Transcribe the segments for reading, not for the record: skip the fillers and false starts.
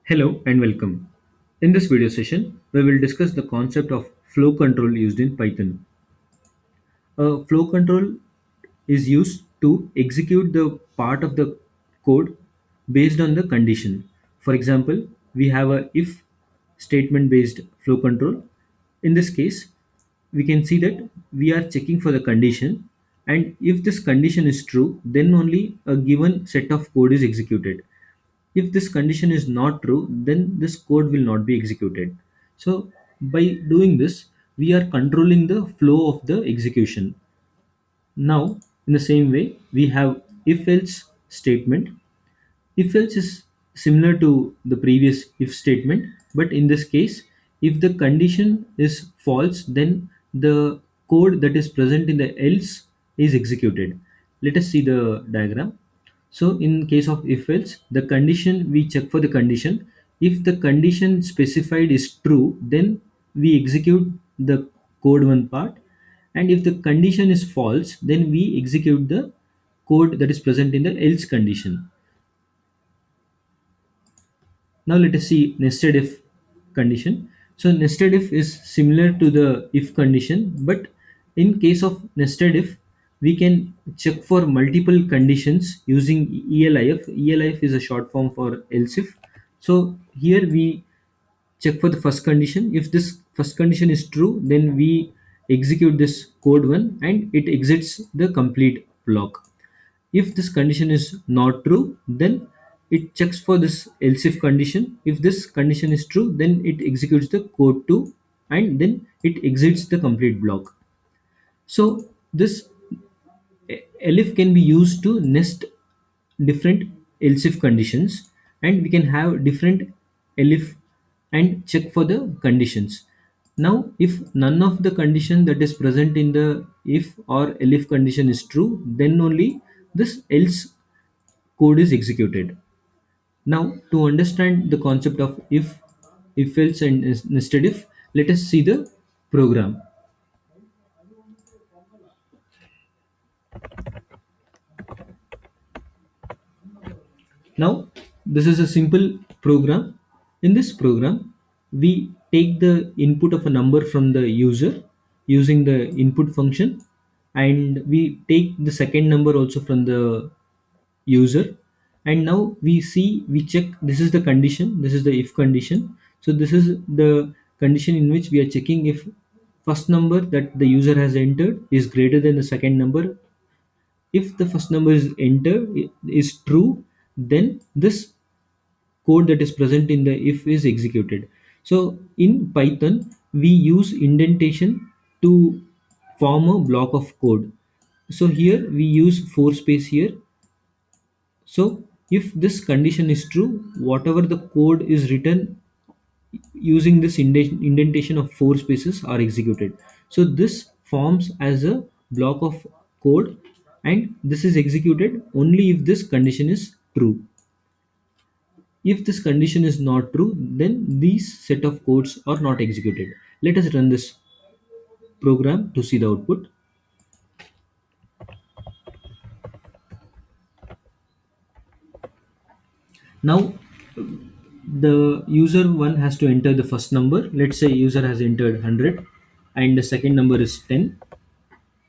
Hello and welcome. In this video session, we will discuss the concept of flow control used in Python. Flow control is used to execute the part of the code based on the condition. For example, we have a if statement based flow control. In this case, we can see that we are checking for the condition, and if this condition is true, then only a given set of code is executed. If this condition is not true, then this code will not be executed. So by doing this, we are controlling the flow of the execution. Now, in the same way, we have if else statement. If else is similar to the previous if statement, but in this case, if the condition is false, then the code that is present in the else is executed. Let us see the diagram. So in case of if else, the condition, we check for the condition. If the condition specified is true, then we execute the code one part, and if the condition is false, then we execute the code that is present in the else condition. Now let us see nested if condition. So nested if is similar to the if condition, but in case of nested if, we can check for multiple conditions using ELIF. ELIF is a short form for else if. So here we check for the first condition. If this first condition is true, then we execute this code one and it exits the complete block. If this condition is not true, then it checks for this else if condition. If this condition is true, then it executes the code 2 and then it exits the complete block. So this elif can be used to nest different else if conditions, and we can have different elif and check for the conditions. Now if none of the condition that is present in the if or elif condition is true, then only this else code is executed. Now to understand the concept of if else and nested if, let us see the program. Now, this is a simple program. In this program, we take the input of a number from the user using the input function, and we take the second number also from the user. And now we check, this is the condition, this is the if condition. So this is the condition in which we are checking if first number that the user has entered is greater than the second number. If the first number is entered is true, then this code that is present in the if is executed. So in Python, we use indentation to form a block of code. So here we use four space here. So if this condition is true, whatever the code is written using this indentation of four spaces are executed. So this forms as a block of code, and this is executed only if this condition is true. If this condition is not true, then these set of codes are not executed. Let us run this program to see the output. Now the user one has to enter the first number. Let's say user has entered 100 and the second number is 10.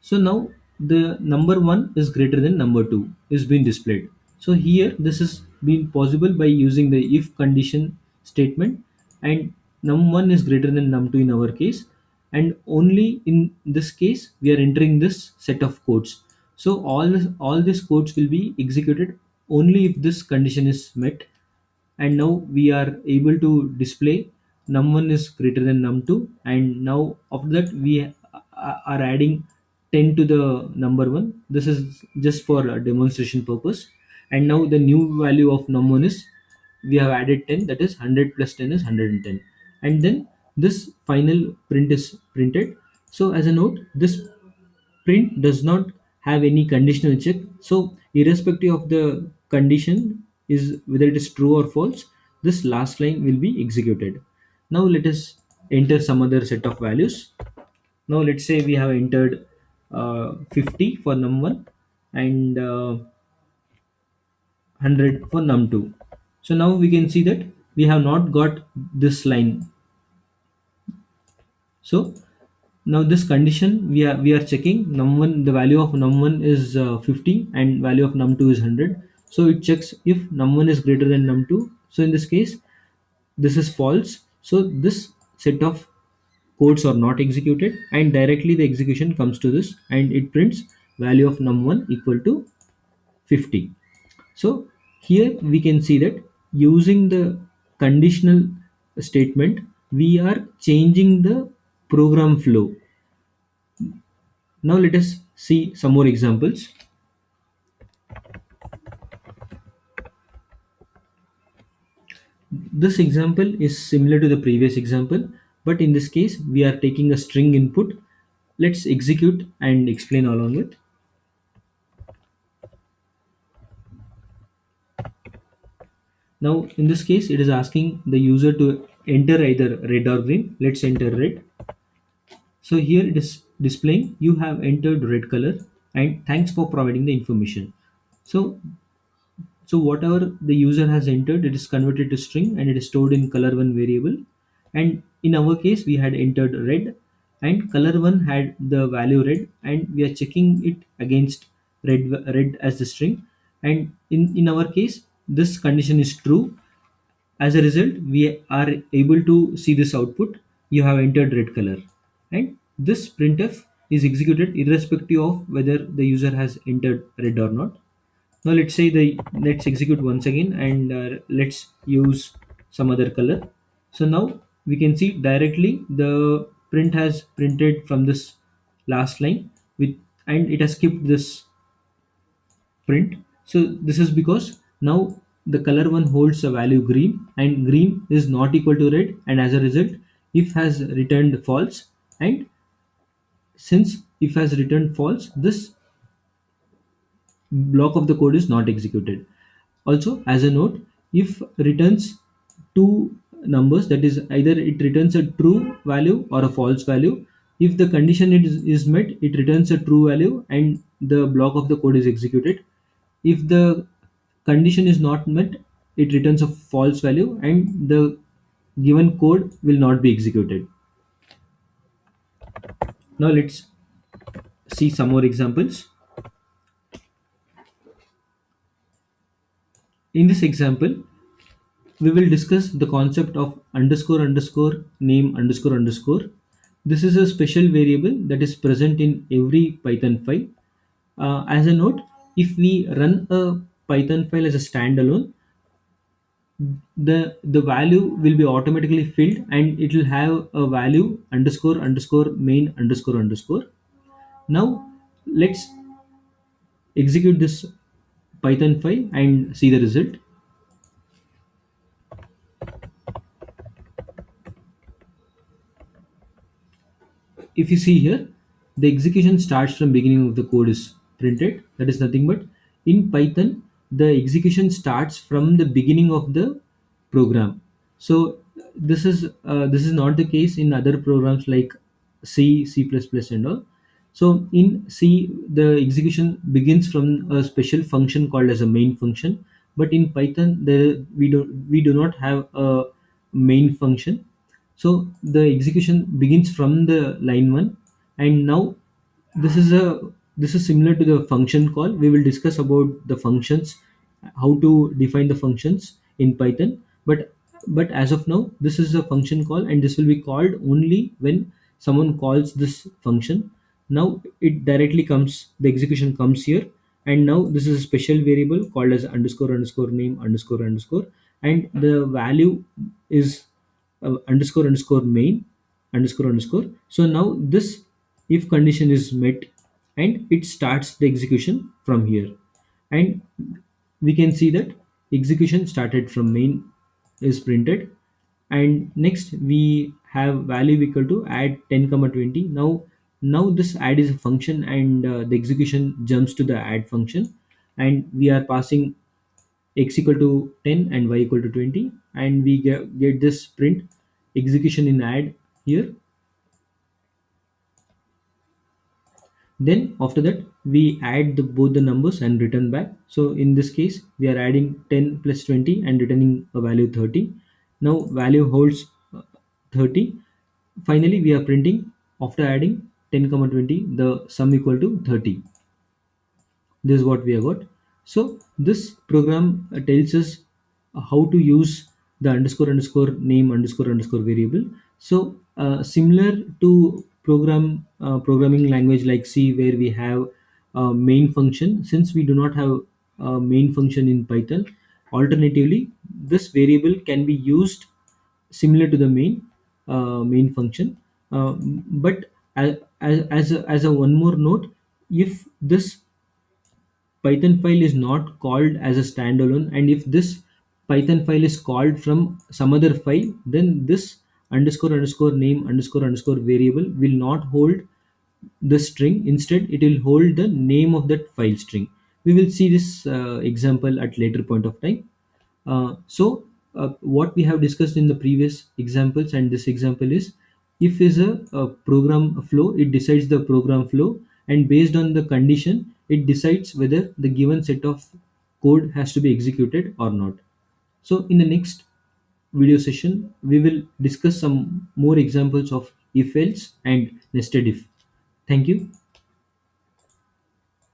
So now the number one is greater than number two is being displayed. So here this is being possible by using the if condition statement, and num1 is greater than num2 in our case, and only in this case we are entering this set of codes. So all these codes will be executed only if this condition is met, and now we are able to display num1 is greater than num2, and now after that we are adding 10 to the number 1. This is just for a demonstration purpose. And now the new value of num1 is, we have added 10, that is 100 plus 10 is 110, and then this final print is printed. So as a note, this print does not have any conditional check. So irrespective of the condition is whether it is true or false, this last line will be executed. Now let us enter some other set of values. Now let's say we have entered 50 for num1 and 100 for num2. So now we can see that we have not got this line. So now this condition, we are checking num1, the value of num1 is 50 and value of num2 is 100. So it checks if num1 is greater than num2. So in this case, this is false. So this set of codes are not executed, and directly the execution comes to this, and it prints value of num1 equal to 50. So here we can see that using the conditional statement, we are changing the program flow. Now let us see some more examples. This example is similar to the previous example, but in this case we are taking a string input. Let's execute and explain along with. Now in this case it is asking the user to enter either red or green. Let's enter red. So here it is displaying you have entered red color and thanks for providing the information. So so whatever the user has entered, it is converted to string and it is stored in color1 variable. And in our case we had entered red and color1 had the value red, and we are checking it against red as the string. And in our case this condition is true. As a result, we are able to see this output: you have entered red color. And this printf is executed irrespective of whether the user has entered red or not. Now let's execute once again, and let's use some other color. So now we can see directly the print has printed from this last line with, and it has skipped this print. So this is because now the color one holds a value green, and green is not equal to red, and as a result if has returned false. And since if has returned false, this block of the code is not executed. Also, as a note, if returns two numbers, that is either it returns a true value or a false value. If the condition is met, it returns a true value and the block of the code is executed. If the condition is not met, it returns a false value and the given code will not be executed. Now let's see some more examples. In this example, we will discuss the concept of underscore underscore name underscore underscore. This is a special variable that is present in every Python file. As a note, if we run a Python file as a standalone, the value will be automatically filled and it will have a value underscore underscore main underscore underscore. Now let's execute this Python file and see the result. If you see here, the execution starts from beginning of the code is printed. That is nothing but in Python, the execution starts from the beginning of the program. So this is not the case in other programs like C++, and all. So in C, the execution begins from a special function called as a main function. But in Python, we do not have a main function. So the execution begins from the line 1. And now this is a this is similar to the function call. We will discuss about the functions, how to define the functions in Python. But as of now, this is a function call, and this will be called only when someone calls this function. Now it directly comes, the execution comes here. And now this is a special variable called as underscore underscore name underscore underscore, and the value is underscore underscore main underscore underscore. So now this if condition is met, and it starts the execution from here. And we can see that execution started from main is printed. And next we have value equal to add 10 comma 20. Now this add is a function, and the execution jumps to the add function, and we are passing x equal to 10 and y equal to 20, and we get this print execution in add here. Then after that we add both the numbers and return back. So in this case we are adding 10 plus 20 and returning a value 30. Now value holds 30. Finally we are printing after adding 10 comma 20 the sum equal to 30. This is what we have got. So this program tells us how to use the underscore underscore name underscore underscore variable. So similar to programming language like C, where we have main function. Since we do not have a main function in Python, alternatively this variable can be used similar to the main function. But as a one more note, if this Python file is not called as a standalone, and if this Python file is called from some other file, then this underscore underscore name underscore underscore variable will not hold the string. Instead it will hold the name of that file string. We will see this example at later point of time. What we have discussed in the previous examples and this example is, if is a program flow, it decides the program flow, and based on the condition it decides whether the given set of code has to be executed or not. So in the next video session we will discuss some more examples of if else and nested if. Thank you.